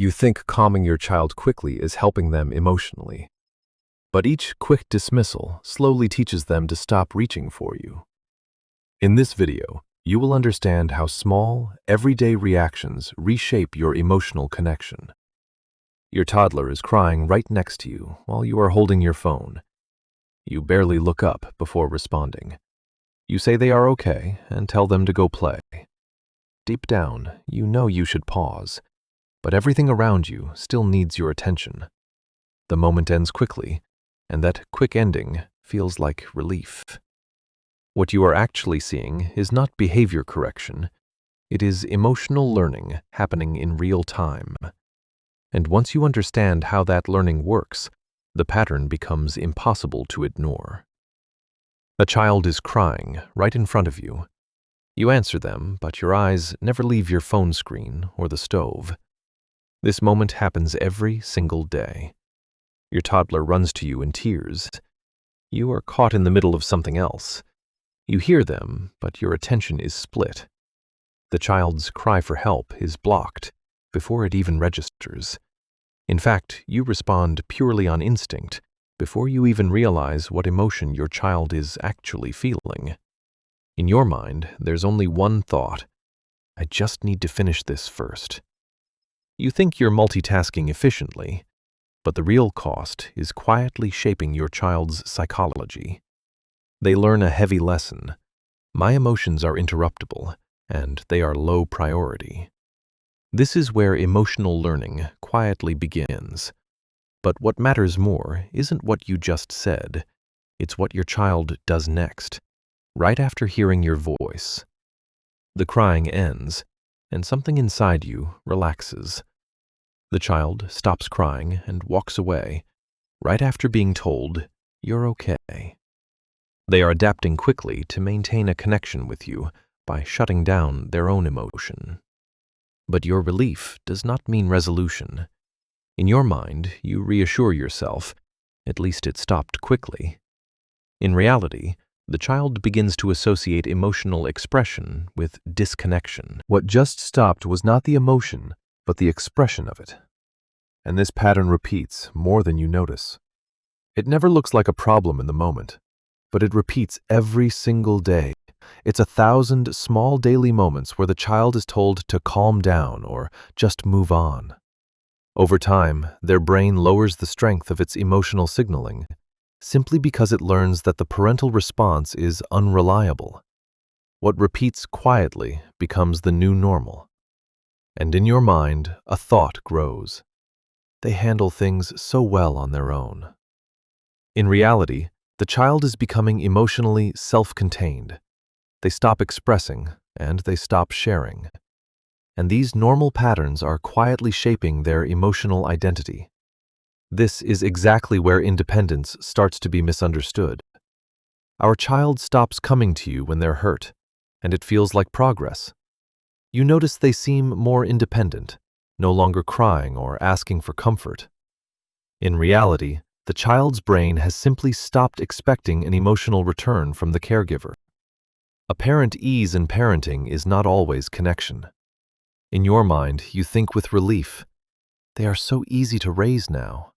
You think calming your child quickly is helping them emotionally. But each quick dismissal slowly teaches them to stop reaching for you. In this video, you will understand how small, everyday reactions reshape your emotional connection. Your toddler is crying right next to you while you are holding your phone. You barely look up before responding. You say they are okay and tell them to go play. Deep down, you know you should pause, but everything around you still needs your attention. The moment ends quickly, and that quick ending feels like relief. What you are actually seeing is not behavior correction. It is emotional learning happening in real time. And once you understand how that learning works, the pattern becomes impossible to ignore. A child is crying right in front of you. You answer them, but your eyes never leave your phone screen or the stove. This moment happens every single day. Your toddler runs to you in tears. You are caught in the middle of something else. You hear them, but your attention is split. The child's cry for help is blocked before it even registers. In fact, you respond purely on instinct before you even realize what emotion your child is actually feeling. In your mind, there's only one thought: I just need to finish this first. You think you're multitasking efficiently, but the real cost is quietly shaping your child's psychology. They learn a heavy lesson. My emotions are interruptible, and they are low priority. This is where emotional learning quietly begins. But what matters more isn't what you just said. It's what your child does next, right after hearing your voice. The crying ends, and something inside you relaxes. The child stops crying and walks away, right after being told, "You're okay." They are adapting quickly to maintain a connection with you by shutting down their own emotion. But your relief does not mean resolution. In your mind, you reassure yourself, at least it stopped quickly. In reality, the child begins to associate emotional expression with disconnection. What just stopped was not the emotion, but the expression of it. And this pattern repeats more than you notice. It never looks like a problem in the moment, but it repeats every single day. It's 1,000 small daily moments where the child is told to calm down or just move on. Over time, their brain lowers the strength of its emotional signaling, simply because it learns that the parental response is unreliable. What repeats quietly becomes the new normal. And in your mind, a thought grows. They handle things so well on their own. In reality, the child is becoming emotionally self-contained. They stop expressing, and they stop sharing. And these normal patterns are quietly shaping their emotional identity. This is exactly where independence starts to be misunderstood. Our child stops coming to you when they're hurt, and it feels like progress. You notice they seem more independent, no longer crying or asking for comfort. In reality, the child's brain has simply stopped expecting an emotional return from the caregiver. Apparent ease in parenting is not always connection. In your mind, you think with relief, they are so easy to raise now.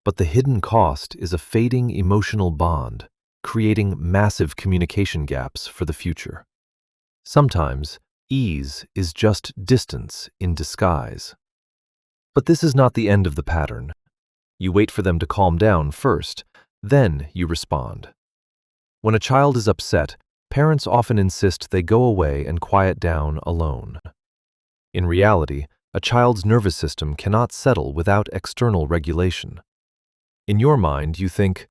But the hidden cost is a fading emotional bond, creating massive communication gaps for the future. Sometimes, ease is just distance in disguise. But this is not the end of the pattern. You wait for them to calm down first, then you respond. When a child is upset, parents often insist they go away and quiet down alone. In reality, a child's nervous system cannot settle without external regulation. In your mind, you think,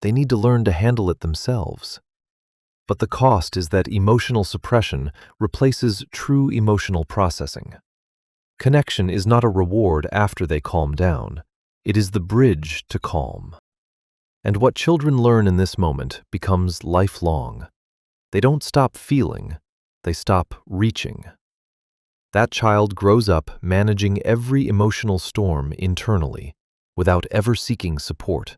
they need to learn to handle it themselves. But the cost is that emotional suppression replaces true emotional processing. Connection is not a reward after they calm down. It is the bridge to calm. And what children learn in this moment becomes lifelong. They don't stop feeling, they stop reaching. That child grows up managing every emotional storm internally, without ever seeking support.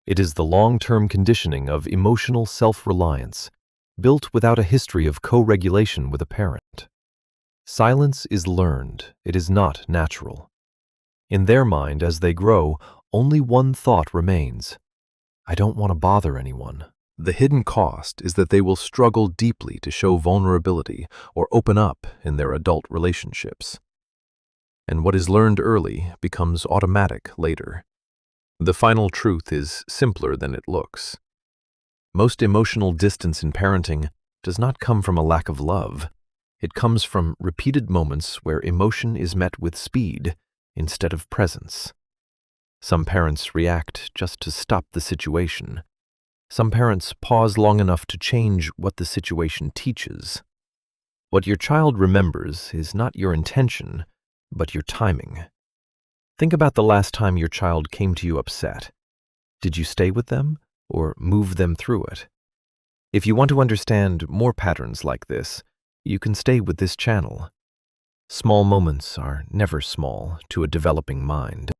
It is the long-term conditioning of emotional self-reliance, built without a history of co-regulation with a parent. Silence is learned, it is not natural. In their mind, as they grow, only one thought remains: I don't want to bother anyone. The hidden cost is that they will struggle deeply to show vulnerability or open up in their adult relationships. And what is learned early becomes automatic later. The final truth is simpler than it looks. Most emotional distance in parenting does not come from a lack of love. It comes from repeated moments where emotion is met with speed instead of presence. Some parents react just to stop the situation. Some parents pause long enough to change what the situation teaches. What your child remembers is not your intention, but your timing. Think about the last time your child came to you upset. Did you stay with them or move them through it? If you want to understand more patterns like this, you can stay with this channel. Small moments are never small to a developing mind.